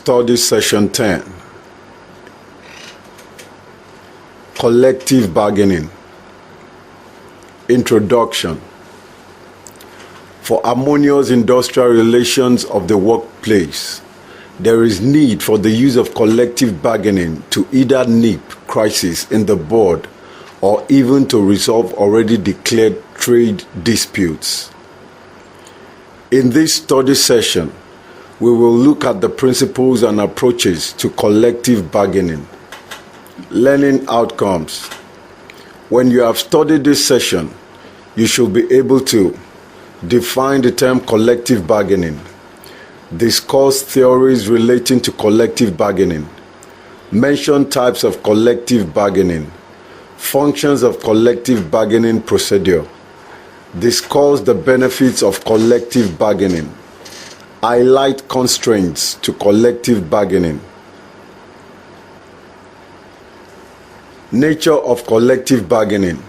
Study Session 10. Collective Bargaining. Introduction. For harmonious industrial relations of the workplace, there is need for the use of collective bargaining to either nip crisis in the board or even to resolve already declared trade disputes. In this study session, we will look at the principles and approaches to collective bargaining. Learning outcomes. When you have studied this session, you should be able to define the term collective bargaining, discuss theories relating to collective bargaining, mention types of collective bargaining, functions of collective bargaining procedure, discuss the benefits of collective bargaining, highlight constraints to collective bargaining. Nature of collective bargaining.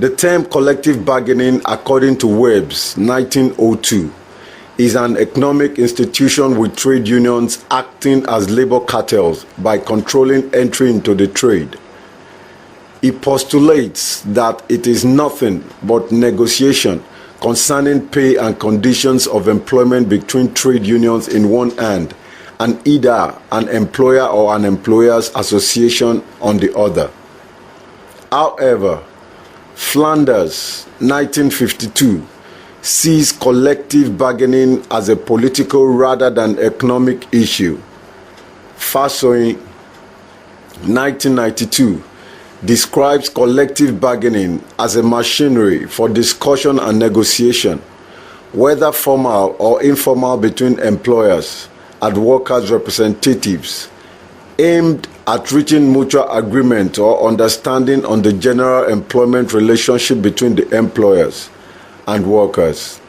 The term collective bargaining, according to Webb's 1902, is an economic institution with trade unions acting as labor cartels by controlling entry into the trade. It postulates that it is nothing but negotiation concerning pay and conditions of employment between trade unions in one hand and either an employer or an employers association on the other. However, Flanders, 1952, sees collective bargaining as a political rather than economic issue. Fassoin, 1992, describes collective bargaining as a machinery for discussion and negotiation, whether formal or informal, between employers and workers' representatives, aimed at reaching mutual agreement or understanding on the general employment relationship between the employers and workers.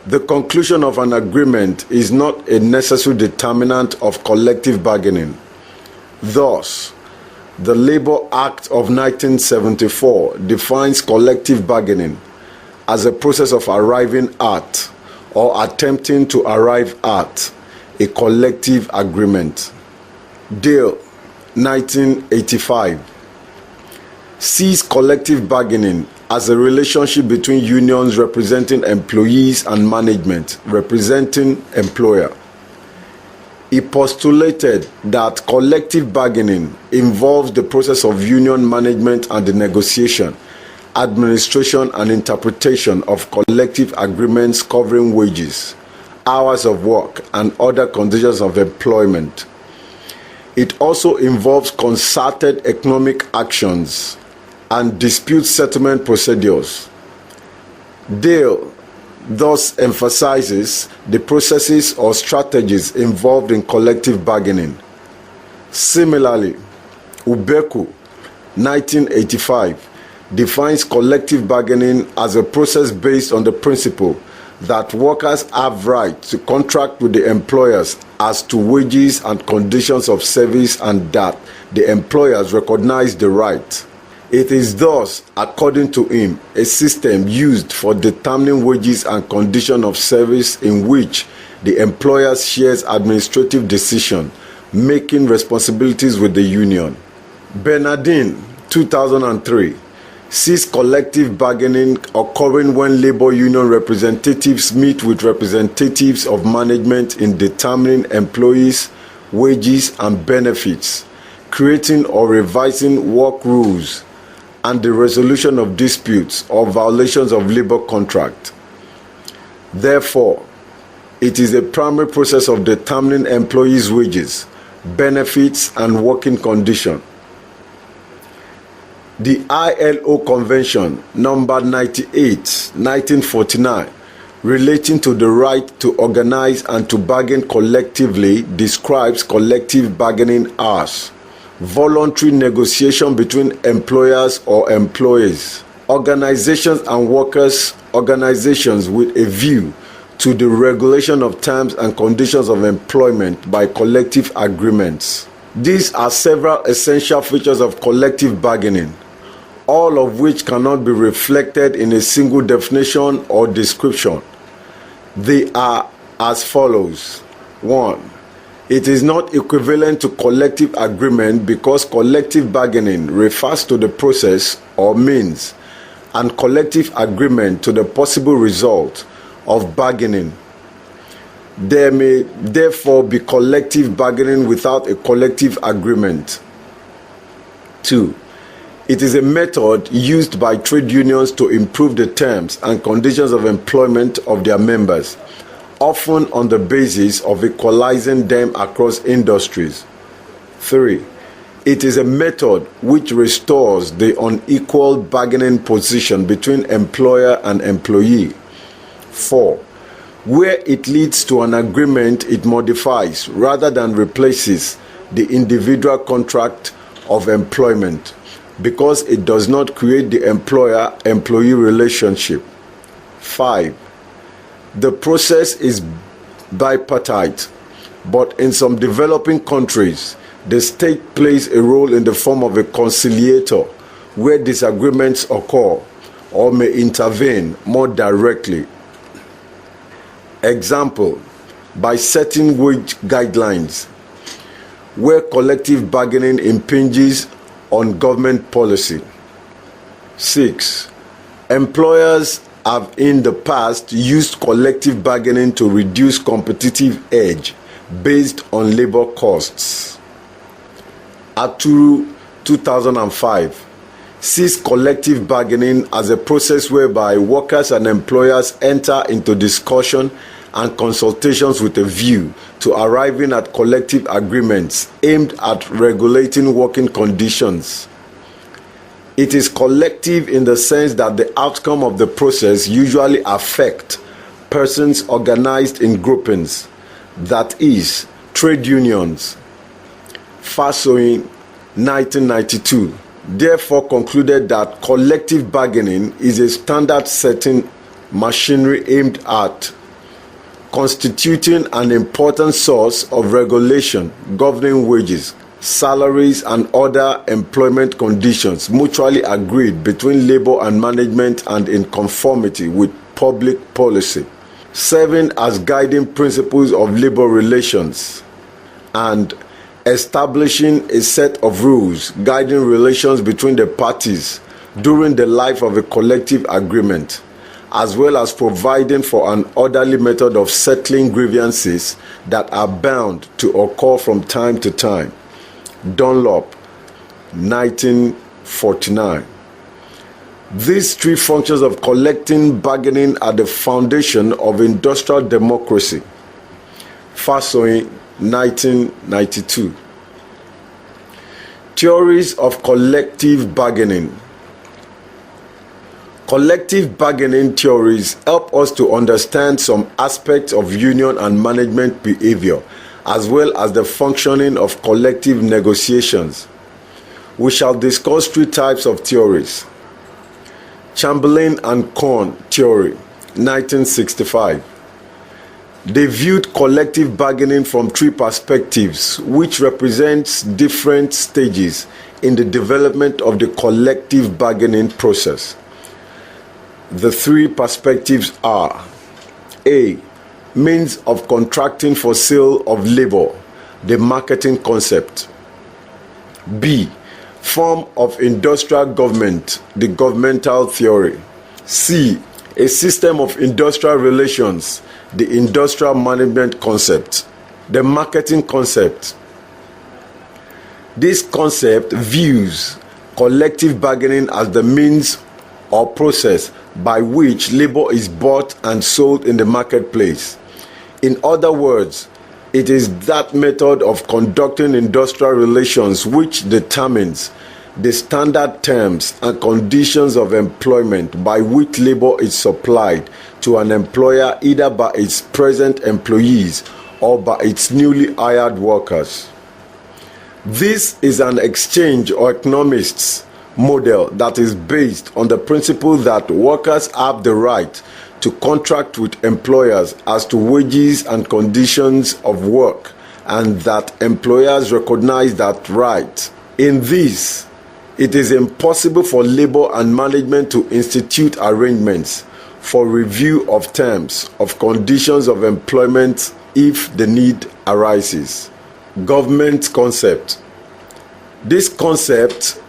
The conclusion of an agreement is not a necessary determinant of collective bargaining. Thus, the Labour Act of 1974 defines collective bargaining as a process of arriving at or attempting to arrive at a collective agreement. Dale, 1985, sees collective bargaining as a relationship between unions representing employees and management representing employer. He postulated that collective bargaining involves the process of union management and the negotiation, administration, and interpretation of collective agreements covering wages, hours of work, and other conditions of employment. It also involves concerted economic actions and dispute settlement procedures. Dale thus emphasizes the processes or strategies involved in collective bargaining. Similarly, Ubeku, 1985, defines collective bargaining as a process based on the principle that workers have right to contract with the employers as to wages and conditions of service, and that the employers recognize the right. It is thus, according to him, a system used for determining wages and conditions of service in which the employer shares administrative decision-making responsibilities with the union. Bernardine, 2003, sees collective bargaining occurring when labor union representatives meet with representatives of management in determining employees' wages and benefits, creating or revising work rules, and the resolution of disputes or violations of labor contract. Therefore, it is a primary process of determining employees' wages, benefits, and working conditions. The ILO Convention number 98, 1949, relating to the right to organize and to bargain collectively, describes collective bargaining as voluntary negotiation between employers or employees, organizations and workers' organizations with a view to the regulation of terms and conditions of employment by collective agreements. These are several essential features of collective bargaining, all of which cannot be reflected in a single definition or description. They are as follows. 1. It is not equivalent to collective agreement because collective bargaining refers to the process or means, and collective agreement to the possible result of bargaining. There may therefore be collective bargaining without a collective agreement. 2. It is a method used by trade unions to improve the terms and conditions of employment of their members, often on the basis of equalizing them across industries. 3. It is a method which restores the unequal bargaining position between employer and employee. 4. Where it leads to an agreement, it modifies rather than replaces the individual contract of employment because it does not create the employer-employee relationship. 5. The process is bipartite, but in some developing countries, the state plays a role in the form of a conciliator where disagreements occur or may intervene more directly. Example, by setting wage guidelines where collective bargaining impinges on government policy. 6. Employers have in the past used collective bargaining to reduce competitive edge based on labor costs. Aturu 2005 sees collective bargaining as a process whereby workers and employers enter into discussion and consultations with a view to arriving at collective agreements aimed at regulating working conditions. It is collective in the sense that the outcome of the process usually affects persons organized in groupings, that is, trade unions. Fasoin 1992 therefore concluded that collective bargaining is a standard-setting machinery aimed at constituting an important source of regulation governing wages, salaries, and other employment conditions mutually agreed between labor and management and in conformity with public policy, serving as guiding principles of labor relations and establishing a set of rules guiding relations between the parties during the life of a collective agreement, as well as providing for an orderly method of settling grievances that are bound to occur from time to time. Dunlop, 1949. These three functions of collective bargaining are the foundation of industrial democracy. Fasoin, 1992. Theories of collective bargaining. Collective bargaining theories help us to understand some aspects of union and management behavior, as well as the functioning of collective negotiations. We shall discuss three types of theories. Chamberlain and Cohn theory, 1965. They viewed collective bargaining from three perspectives, which represents different stages in the development of the collective bargaining process. The three perspectives are: A. Means of contracting for sale of labor, the marketing concept. B. Form of industrial government, the governmental theory. C. A system of industrial relations, the industrial management concept. The marketing concept. This concept views collective bargaining as the means or process by which labor is bought and sold in the marketplace. In other words, it is that method of conducting industrial relations which determines the standard terms and conditions of employment by which labor is supplied to an employer either by its present employees or by its newly hired workers. This is an exchange or economists model that is based on the principle that workers have the right to contract with employers as to wages and conditions of work, and that employers recognize that right. In this, it is impossible for labor and management to institute arrangements for review of terms of conditions of employment if the need arises. Government concept. This concept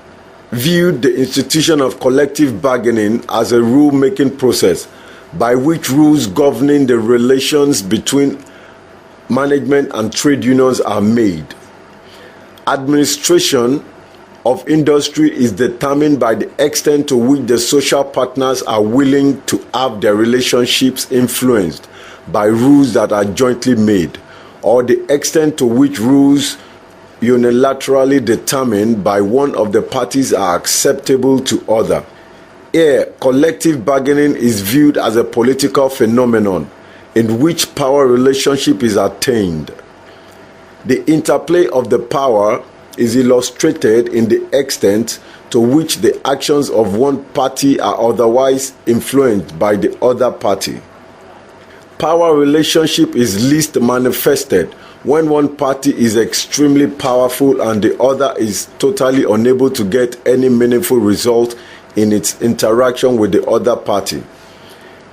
viewed the institution of collective bargaining as a rule-making process by which rules governing the relations between management and trade unions are made. Administration of industry is determined by the extent to which the social partners are willing to have their relationships influenced by rules that are jointly made, or the extent to which rules unilaterally determined by one of the parties are acceptable to other. Here, collective bargaining is viewed as a political phenomenon in which power relationship is attained. The interplay of the power is illustrated in the extent to which the actions of one party are otherwise influenced by the other party. Power relationship is least manifested when one party is extremely powerful and the other is totally unable to get any meaningful result in its interaction with the other party.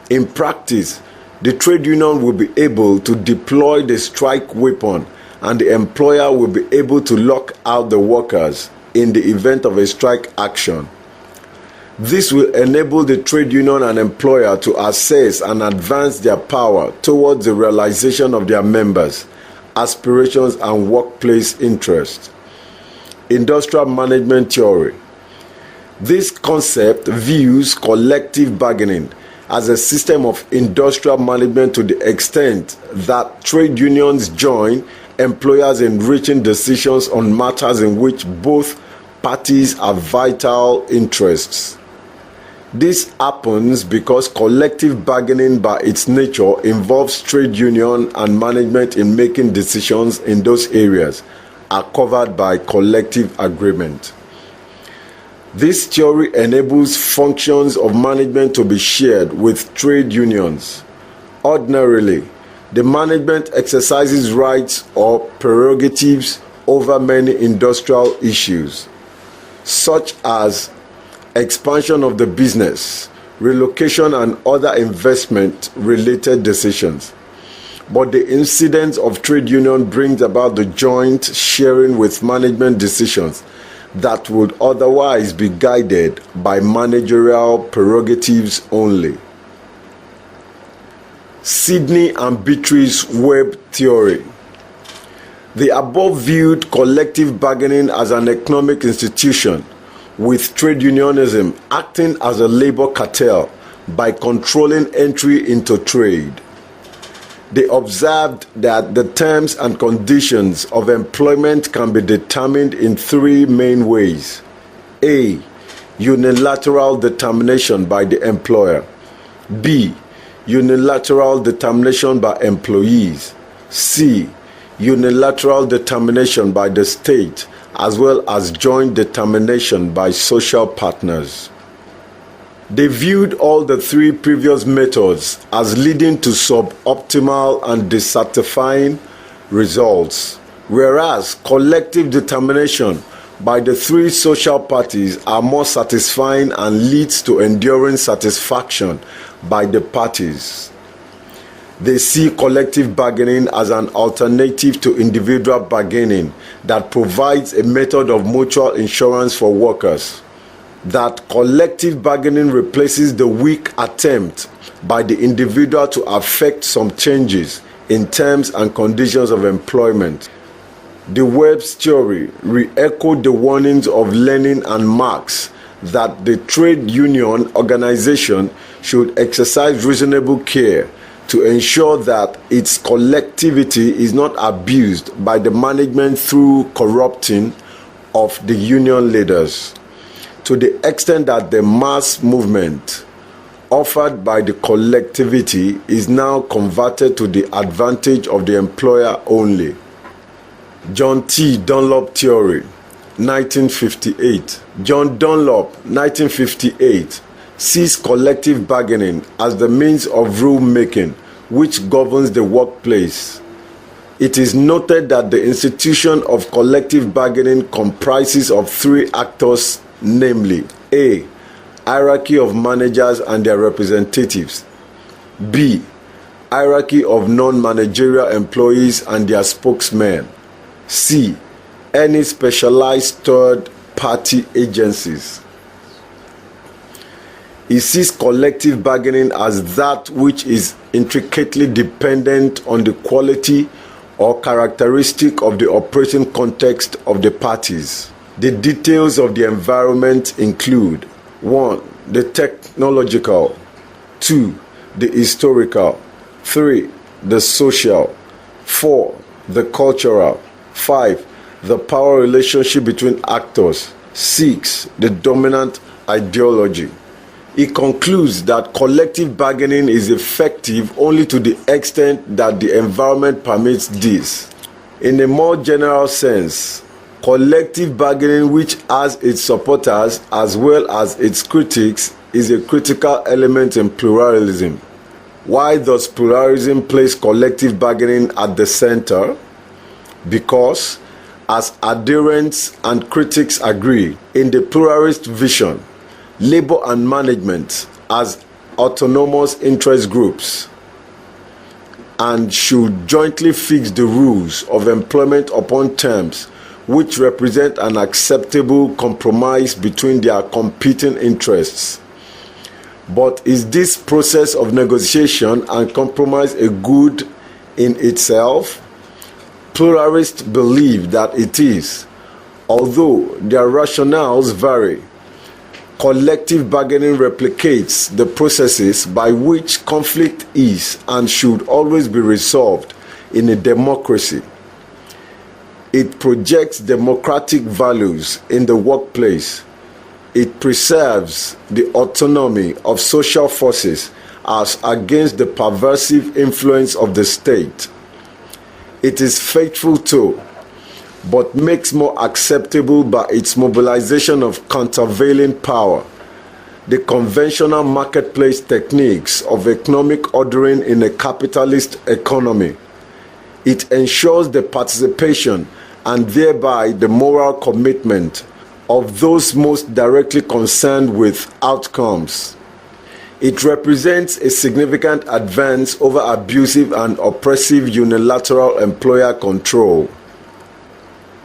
In practice, the trade union will be able to deploy the strike weapon and the employer will be able to lock out the workers in the event of a strike action. This will enable the trade union and employer to assess and advance their power towards the realization of their members' aspirations and workplace interests. Industrial management theory. This concept views collective bargaining as a system of industrial management to the extent that trade unions join employers in reaching decisions on matters in which both parties have vital interests. This happens because collective bargaining by its nature involves trade union and management in making decisions in those areas are covered by collective agreement. This theory enables functions of management to be shared with trade unions. Ordinarily, the management exercises rights or prerogatives over many industrial issues, such as expansion of the business, relocation and other investment-related decisions. But the incidence of trade union brings about the joint sharing with management decisions that would otherwise be guided by managerial prerogatives only. Sidney and Beatrice Webb theory. The above viewed collective bargaining as an economic institution, with trade unionism acting as a labor cartel by controlling entry into trade. They observed that the terms and conditions of employment can be determined in three main ways. A. Unilateral determination by the employer. B. Unilateral determination by employees. C. Unilateral determination by the state, as well as joint determination by social partners. They viewed all the three previous methods as leading to suboptimal and dissatisfying results, whereas collective determination by the three social parties are more satisfying and leads to enduring satisfaction by the parties. They see collective bargaining as an alternative to individual bargaining that provides a method of mutual insurance for workers. That collective bargaining replaces the weak attempt by the individual to affect some changes in terms and conditions of employment. The Webb's theory re-echoed the warnings of Lenin and Marx that the trade union organization should exercise reasonable care to ensure that its collectivity is not abused by the management through corrupting of the union leaders, to the extent that the mass movement offered by the collectivity is now converted to the advantage of the employer only. John T. Dunlop theory, 1958. John Dunlop, 1958, sees collective bargaining as the means of rule making which governs the workplace. It is noted that the institution of collective bargaining comprises of three actors, namely A. Hierarchy of managers and their representatives. B. hierarchy of non-managerial employees and their spokesmen. C. Any specialized third-party agencies. He sees collective bargaining as that which is intricately dependent on the quality or characteristic of the operating context of the parties. The details of the environment include 1. The technological, 2. The historical, 3. The social, 4. The cultural, 5. The power relationship between actors, 6. The dominant ideology. He concludes that collective bargaining is effective only to the extent that the environment permits this. In a more general sense, collective bargaining, which has its supporters as well as its critics, is a critical element in pluralism. Why does pluralism place collective bargaining at the center? Because, as adherents and critics agree, in the pluralist vision, labor and management as autonomous interest groups and should jointly fix the rules of employment upon terms which represent an acceptable compromise between their competing interests. But is this process of negotiation and compromise a good in itself? Pluralists believe that it is, although their rationales vary. Collective bargaining replicates the processes by which conflict is and should always be resolved in a democracy. It projects democratic values in the workplace. It preserves the autonomy of social forces as against the pervasive influence of the state. It is faithful to, but makes more acceptable by its mobilization of countervailing power, the conventional marketplace techniques of economic ordering in a capitalist economy. It ensures the participation and thereby the moral commitment of those most directly concerned with outcomes. It represents a significant advance over abusive and oppressive unilateral employer control.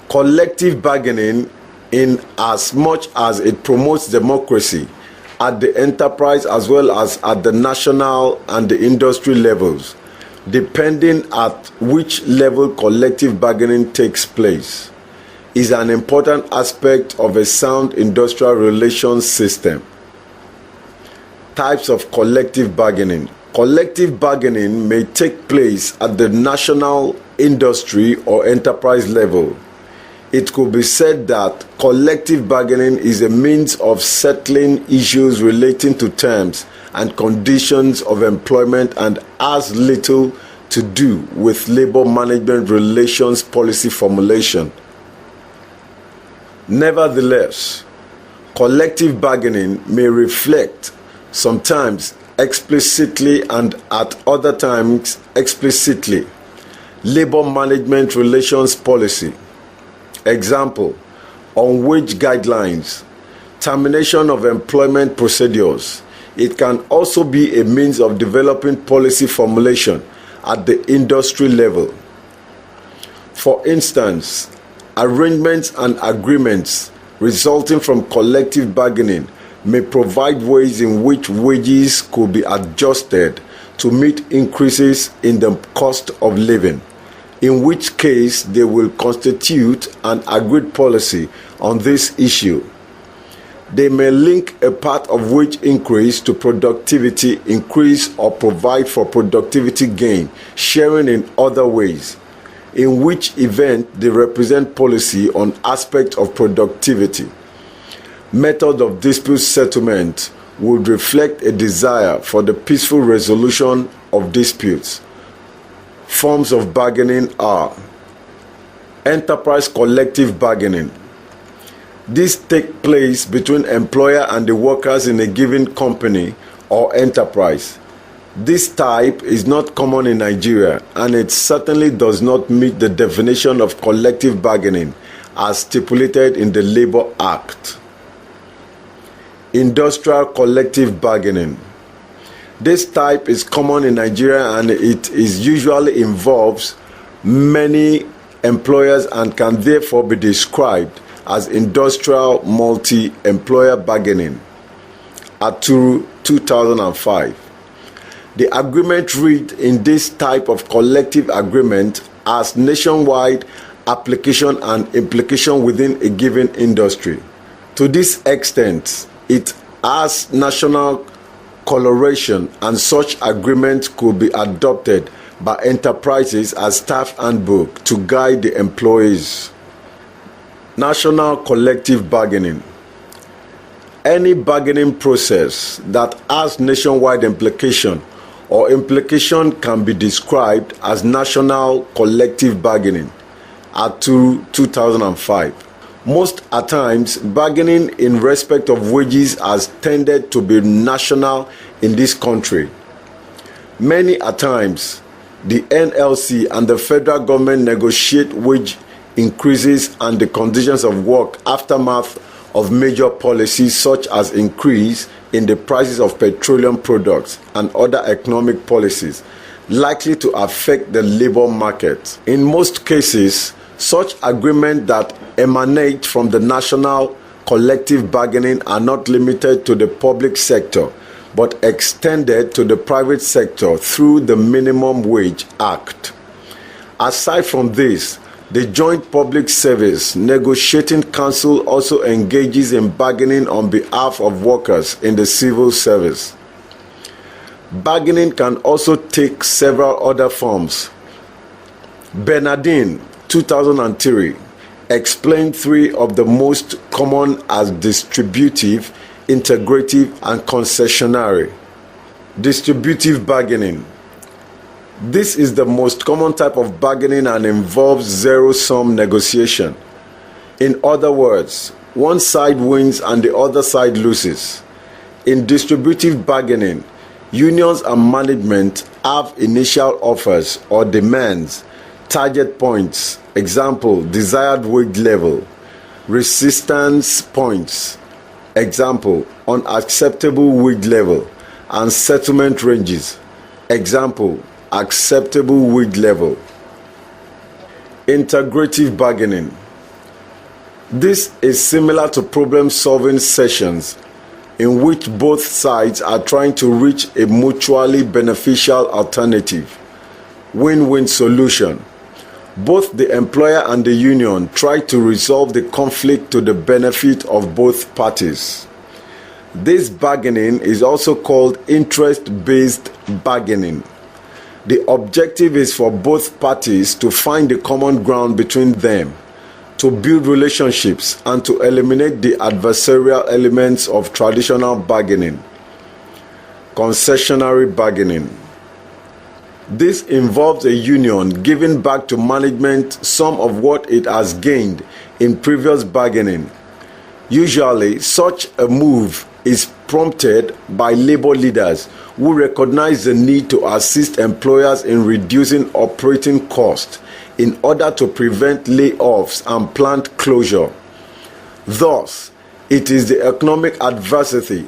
Collective bargaining, in as much as it promotes democracy at the enterprise as well as at the national and the industry levels, depending at which level collective bargaining takes place, is an important aspect of a sound industrial relations system. Types of collective bargaining. Collective bargaining may take place at the national, industry, or enterprise level. It could be said that collective bargaining is a means of settling issues relating to terms and conditions of employment and has little to do with labor management relations policy formulation. Nevertheless, collective bargaining may reflect, sometimes explicitly and at other times explicitly, labor management relations policy. Example, on wage guidelines, termination of employment procedures. It can also be a means of developing policy formulation at the industry level. For instance, arrangements and agreements resulting from collective bargaining may provide ways in which wages could be adjusted to meet increases in the cost of living, in which case they will constitute an agreed policy on this issue. They may link a part of wage increase to productivity increase or provide for productivity gain, sharing in other ways, in which event they represent policy on aspects of productivity. Method of dispute settlement would reflect a desire for the peaceful resolution of disputes. Forms of bargaining are enterprise collective bargaining. This takes place between employer and the workers in a given company or enterprise. This type is not common in Nigeria, and it certainly does not meet the definition of collective bargaining as stipulated in the Labour Act. Industrial collective bargaining. This type is common in Nigeria, and it is usually involves many employers and can therefore be described as industrial multi-employer bargaining. Aturu 2005. The agreement read in this type of collective agreement as nationwide application and implication within a given industry. To this extent, it has national coloration, and such agreements could be adopted by enterprises as staff handbook to guide the employees. National collective bargaining. Any bargaining process that has nationwide implication or implication can be described as national collective bargaining. Aturu 2005. Most at times, bargaining in respect of wages has tended to be national in this country. Many at times, the NLC and the federal government negotiate wage increases and the conditions of work aftermath of major policies such as increase in the prices of petroleum products and other economic policies likely to affect the labor market. In most cases, such agreements that emanate from the national collective bargaining are not limited to the public sector, but extended to the private sector through the Minimum Wage Act. Aside from this, the Joint Public Service Negotiating Council also engages in bargaining on behalf of workers in the civil service. Bargaining can also take several other forms. Bernardine 2003 explained three of the most common as distributive, integrative, and concessionary. Distributive bargaining. This is the most common type of bargaining and involves zero-sum negotiation. In other words, one side wins and the other side loses. In distributive bargaining, unions and management have initial offers or demands, target points, example, desired wage level, resistance points, example, unacceptable wage level, and settlement ranges, example, acceptable wage level. Integrative bargaining. This is similar to problem-solving sessions in which both sides are trying to reach a mutually beneficial alternative, win-win solution. Both the employer and the union try to resolve the conflict to the benefit of both parties. This bargaining is also called interest-based bargaining. The objective is for both parties to find the common ground between them, to build relationships, and to eliminate the adversarial elements of traditional bargaining. Concessionary bargaining. This involves a union giving back to management some of what it has gained in previous bargaining. Usually, such a move is prompted by labor leaders who recognize the need to assist employers in reducing operating costs in order to prevent layoffs and plant closure. Thus, it is the economic adversity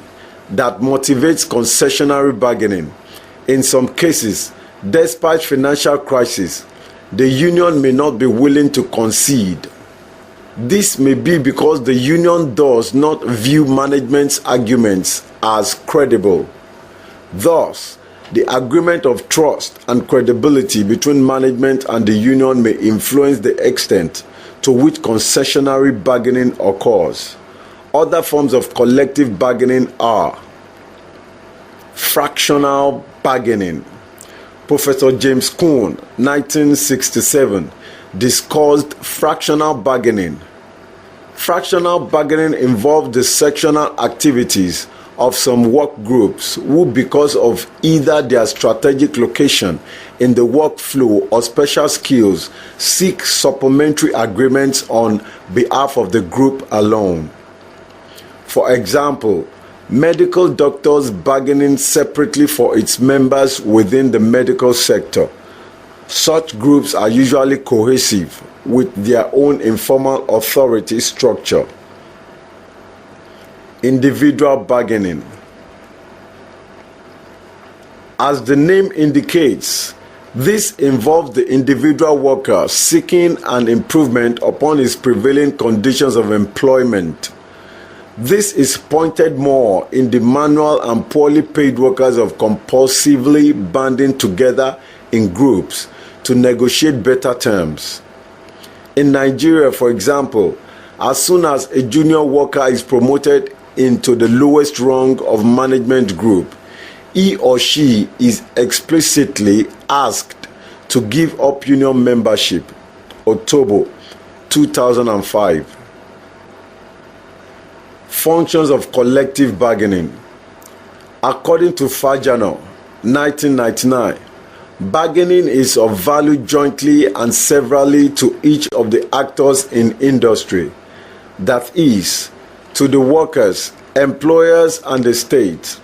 that motivates concessionary bargaining. In some cases, despite financial crisis, the union may not be willing to concede. This may be because the union does not view management's arguments as credible. Thus, the agreement of trust and credibility between management and the union may influence the extent to which concessionary bargaining occurs. Other forms of collective bargaining are fractional bargaining. Professor James Kuhn, 1967, discussed fractional bargaining. Fractional bargaining involves the sectional activities of some work groups who, because of either their strategic location in the workflow or special skills, seek supplementary agreements on behalf of the group alone. For example, medical doctors bargaining separately for its members within the medical sector. Such groups are usually cohesive with their own informal authority structure. Individual bargaining. As the name indicates, this involves the individual worker seeking an improvement upon his prevailing conditions of employment. This is pointed more in the manual and poorly paid workers of compulsively banding together in groups to negotiate better terms. In Nigeria, for example, as soon as a junior worker is promoted into the lowest rung of management group, he or she is explicitly asked to give up union membership. October 2005. Functions of collective bargaining. According to Fajano, 1999, bargaining is of value jointly and severally to each of the actors in industry, that is, to the workers, employers, and the state.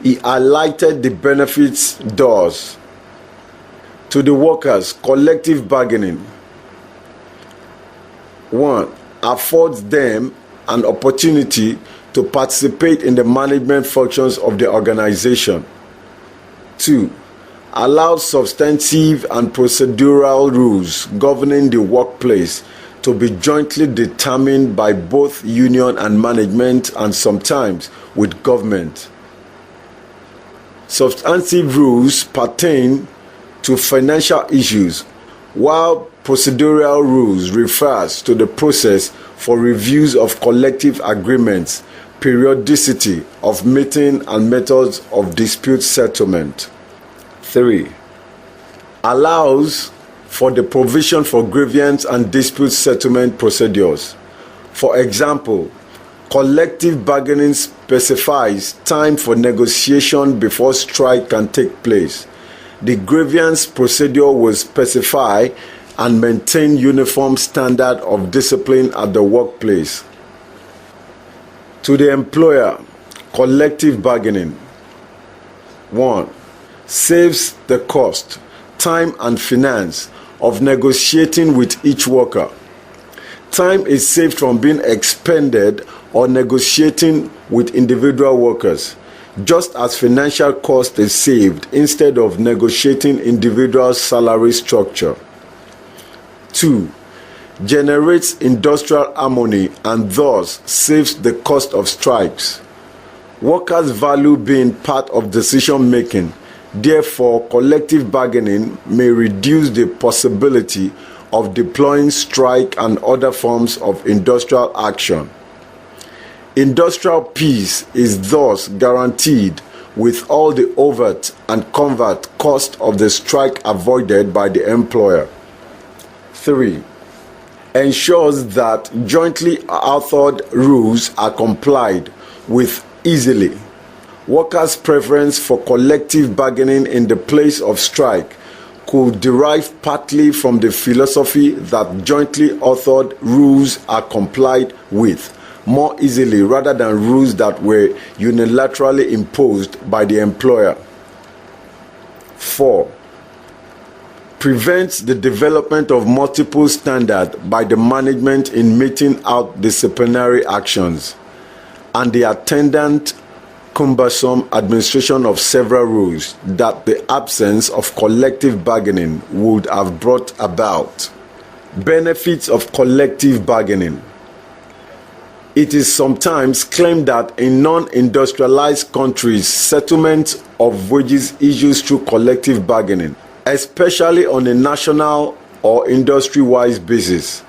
He highlighted the benefits thus. To the workers, collective bargaining 1. Affords them an opportunity to participate in the management functions of the organization. 2. Allows substantive and procedural rules governing the workplace to be jointly determined by both union and management, and sometimes with government. Substantive rules pertain to financial issues, while procedural rules refers to the process for reviews of collective agreements, periodicity of meeting, and methods of dispute settlement. 3. Allows for the provision for grievance and dispute settlement procedures. For example, collective bargaining specifies time for negotiation before strike can take place. The grievance procedure will specify and maintain uniform standard of discipline at the workplace. To the employer, collective bargaining 1. Saves the cost, time, and finance of negotiating with each worker. Time is saved from being expended or negotiating with individual workers, just as financial cost is saved instead of negotiating individual salary structure. 2. Generates industrial harmony and thus saves the cost of strikes. Workers value being part of decision making. Therefore, collective bargaining may reduce the possibility of deploying strike and other forms of industrial action. Industrial peace is thus guaranteed with all the overt and covert cost of the strike avoided by the employer. 3. Ensures that jointly authored rules are complied with easily. Workers' preference for collective bargaining in the place of strike could derive partly from the philosophy that jointly authored rules are complied with more easily rather than rules that were unilaterally imposed by the employer. 4. Prevents the development of multiple standards by the management in meting out disciplinary actions and the attendant cumbersome administration of several rules that the absence of collective bargaining would have brought about. Benefits of collective bargaining. It is sometimes claimed that in non-industrialized countries, settlement of wages issues through collective bargaining, especially on a national or industry-wide basis,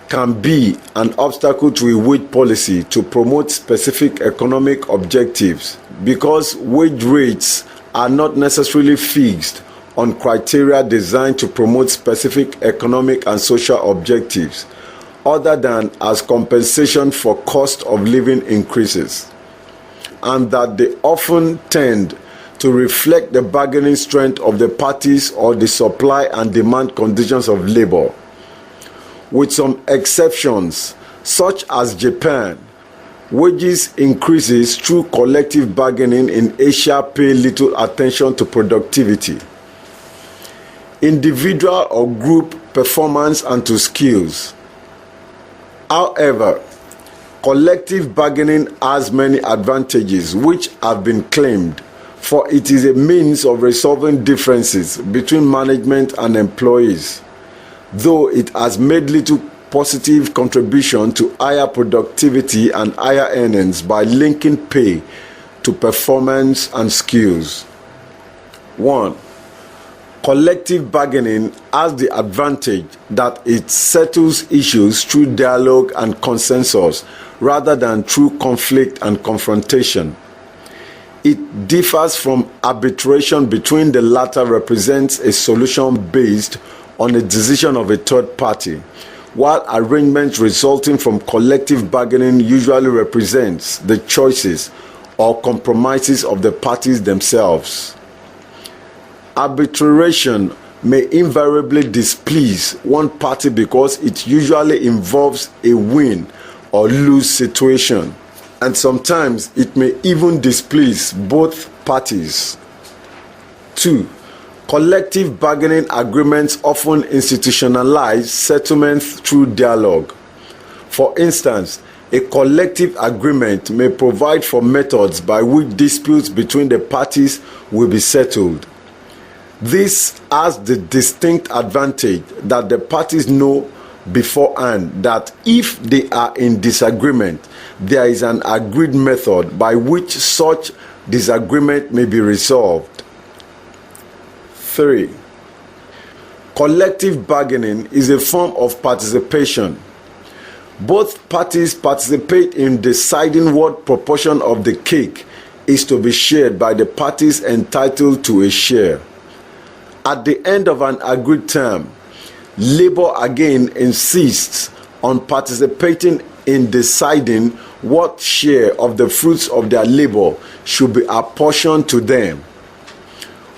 can be an obstacle to a wage policy to promote specific economic objectives, because wage rates are not necessarily fixed on criteria designed to promote specific economic and social objectives, other than as compensation for cost of living increases, and that they often tend to reflect the bargaining strength of the parties or the supply and demand conditions of labor. With some exceptions, such as Japan, wages increases through collective bargaining in Asia pay little attention to productivity, individual or group performance, and to skills. However, collective bargaining has many advantages which have been claimed. for it is a means of resolving differences between management and employees, though it has made little positive contribution to higher productivity and higher earnings by linking pay to performance and skills. 1. Collective bargaining has the advantage that it settles issues through dialogue and consensus rather than through conflict and confrontation. It differs from arbitration between the latter represents a solution based on a decision of a third party, while arrangements resulting from collective bargaining usually represents the choices or compromises of the parties themselves. Arbitration may invariably displease one party because it usually involves a win or lose situation, and sometimes it may even displease both parties. 2. Collective bargaining agreements often institutionalize settlements through dialogue. For instance, a collective agreement may provide for methods by which disputes between the parties will be settled. This has the distinct advantage that the parties know beforehand that if they are in disagreement, there is an agreed method by which such disagreement may be resolved. 3. Collective bargaining is a form of participation. Both parties participate in deciding what proportion of the cake is to be shared by the parties entitled to a share. At the end of an agreed term, labor again insists on participating in deciding what share of the fruits of their labor should be apportioned to them.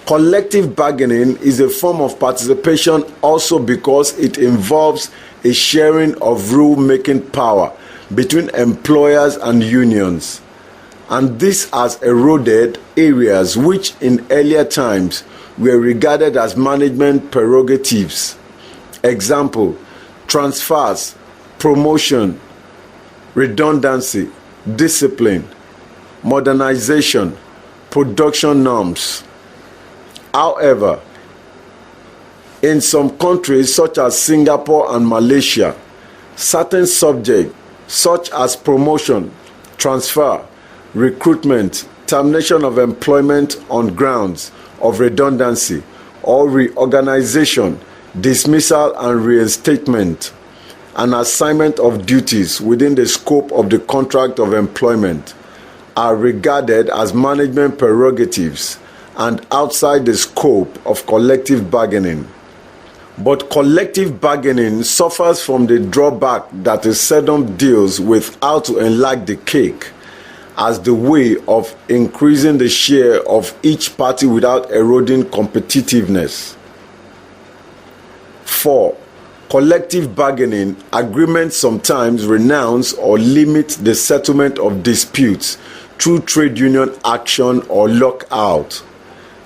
Collective bargaining is a form of participation also because it involves a sharing of rule-making power between employers and unions, and this has eroded areas which in earlier times were regarded as management prerogatives. Example: transfers, promotion, redundancy, discipline, modernization, production norms. However, in some countries such as Singapore and Malaysia, certain subjects such as promotion, transfer, recruitment, termination of employment on grounds of redundancy or reorganization, dismissal and reinstatement, and assignment of duties within the scope of the contract of employment are regarded as management prerogatives and outside the scope of collective bargaining. But collective bargaining suffers from the drawback that it seldom deals with how to enlarge the cake as the way of increasing the share of each party without eroding competitiveness. 4. Collective bargaining agreements sometimes renounce or limit the settlement of disputes through trade union action or lockout.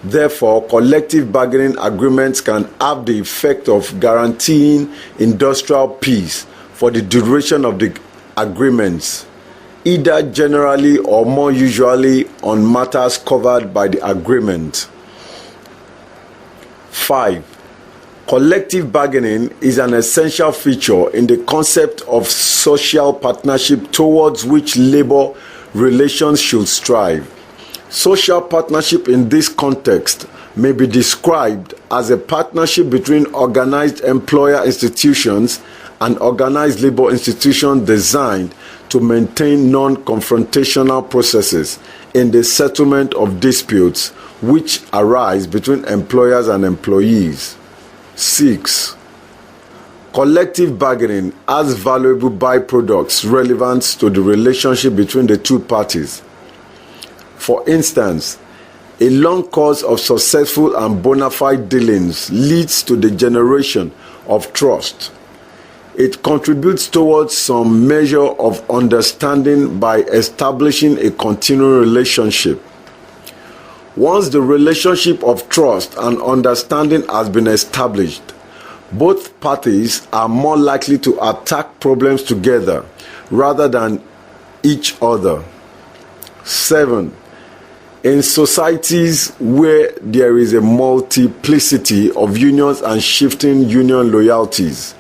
Therefore, collective bargaining agreements can have the effect of guaranteeing industrial peace for the duration of the agreements, either generally or more usually on matters covered by the agreement. 5. Collective bargaining is an essential feature in the concept of social partnership towards which labor relations should strive. Social partnership in this context may be described as a partnership between organized employer institutions and organized labor institutions designed to maintain non-confrontational processes in the settlement of disputes which arise between employers and employees. 6. Collective bargaining has valuable byproducts relevant to the relationship between the two parties. For instance, a long course of successful and bona fide dealings leads to the generation of trust. It contributes towards some measure of understanding by establishing a continuing relationship. Once the relationship of trust and understanding has been established, both parties are more likely to attack problems together rather than each other. 7. In societies where there is a multiplicity of unions and shifting union loyalties,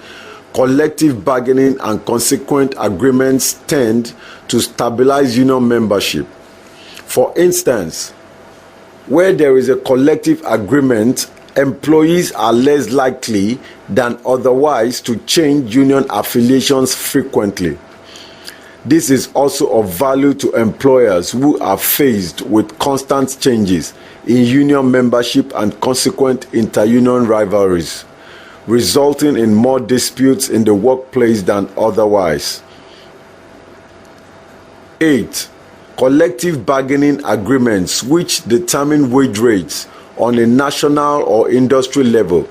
collective bargaining and consequent agreements tend to stabilize union membership. For instance, where there is a collective agreement, employees are less likely than otherwise to change union affiliations frequently. This is also of value to employers who are faced with constant changes in union membership and consequent inter-union rivalries, resulting in more disputes in the workplace than otherwise. 8. Collective bargaining agreements which determine wage rates on a national or industry level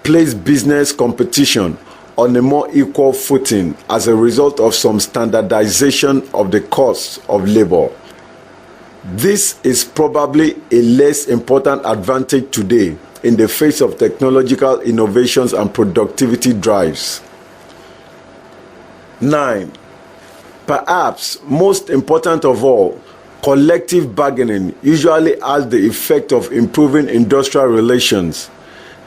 place business competition on a more equal footing as a result of some standardization of the costs of labor. This is probably a less important advantage today in the face of technological innovations and productivity drives. 9. Perhaps most important of all, collective bargaining usually has the effect of improving industrial relations.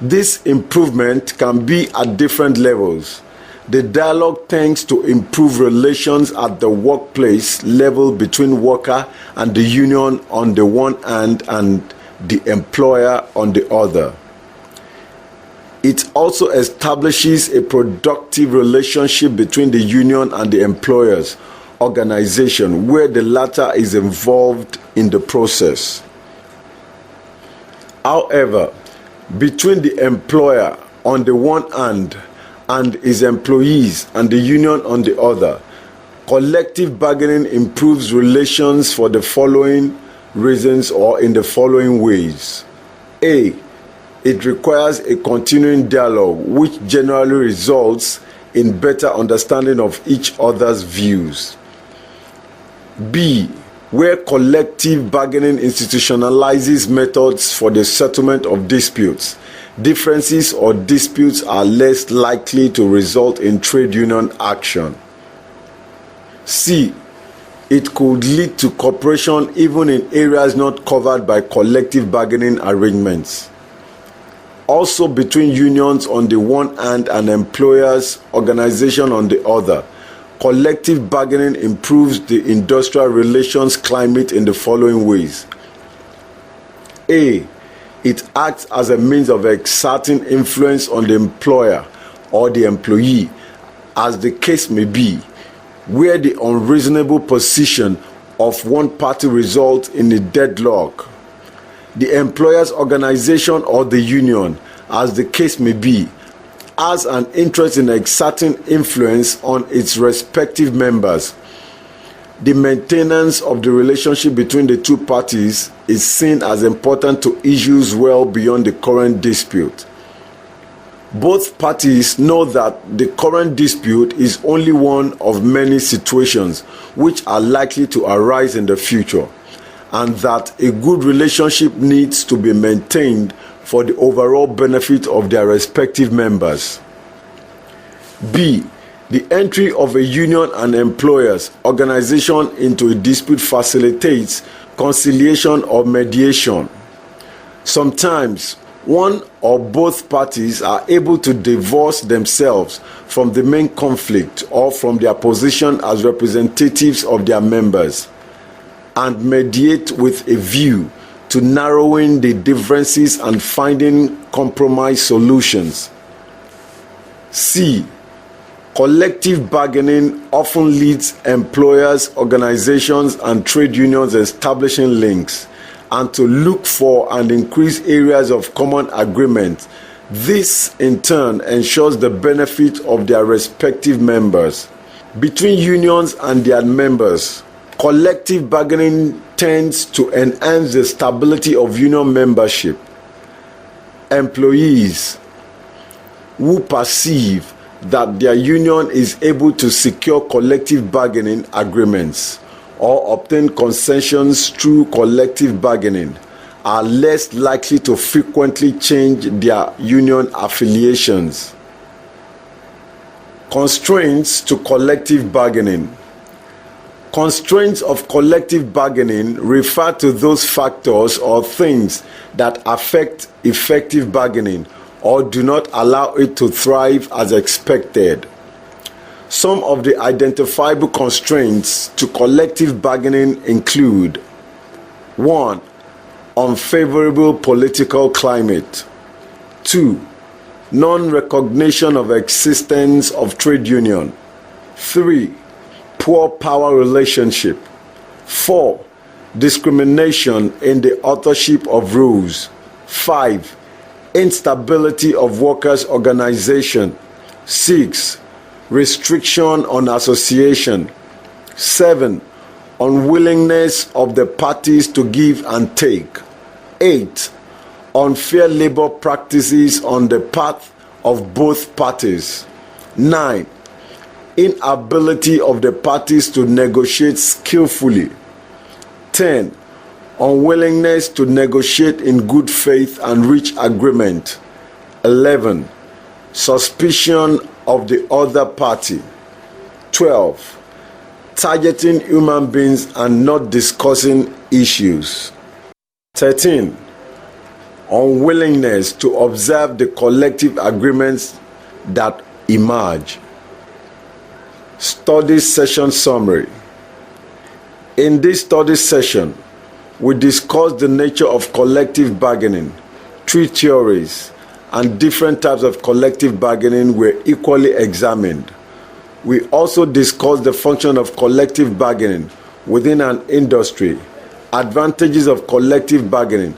This improvement can be at different levels. The dialogue tends to improve relations at the workplace level between worker and the union on the one hand and the employer on the other. It also establishes a productive relationship between the union and the employer's organization, where the latter is involved in the process. However, between the employer on the one hand and his employees and the union on the other, collective bargaining improves relations for the following reasons or in the following ways. A. It requires a continuing dialogue which generally results in better understanding of each other's views. B. Where collective bargaining institutionalizes methods for the settlement of disputes, differences or disputes are less likely to result in trade union action. C. It could lead to cooperation even in areas not covered by collective bargaining arrangements. Also between unions on the one hand and employers' organization on the other, collective bargaining improves the industrial relations climate in the following ways. A. It acts as a means of exerting influence on the employer or the employee, as the case may be, where the unreasonable position of one party results in a deadlock. The employer's organization or the union, as the case may be, has an interest in exerting influence on its respective members. The maintenance of the relationship between the two parties is seen as important to issues well beyond the current dispute. Both parties know that the current dispute is only one of many situations which are likely to arise in the future, and that a good relationship needs to be maintained for the overall benefit of their respective members. B. The entry of a union and employers organization into a dispute facilitates conciliation or mediation. Sometimes one or both parties are able to divorce themselves from the main conflict or from their position as representatives of their members and mediate with a view to narrowing the differences and finding compromise solutions. C. Collective bargaining often leads employers, organizations, and trade unions establishing links and to look for and increase areas of common agreement. This, in turn, ensures the benefit of their respective members. Between unions and their members, collective bargaining tends to enhance the stability of union membership. Employees who perceive that their union is able to secure collective bargaining agreements or obtain concessions through collective bargaining are less likely to frequently change their union affiliations. Constraints to collective bargaining. Constraints of collective bargaining refer to those factors or things that affect effective bargaining or do not allow it to thrive as expected. Some of the identifiable constraints to collective bargaining include: 1. Unfavorable political climate. 2. Non-recognition of existence of trade union. 3. Poor power relationship. 4. Discrimination in the authorship of rules. 5. Instability of workers' organization. 6. Restriction on association. 7. Unwillingness of the parties to give and take. 8. Unfair labor practices on the part of both parties. 9. Inability of the parties to negotiate skillfully. 10. Unwillingness to negotiate in good faith and reach agreement. 11. Suspicion of the other party. 12. Targeting human beings and not discussing issues. 13. Unwillingness to observe the collective agreements that emerge. Study session summary. In this study session, we discussed the nature of collective bargaining. 3 theories and different types of collective bargaining were equally examined. We also discussed the function of collective bargaining within an industry, advantages of collective bargaining,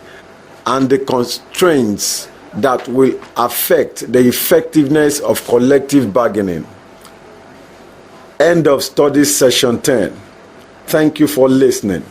and the constraints that will affect the effectiveness of collective bargaining. End of study session 10. Thank you for listening.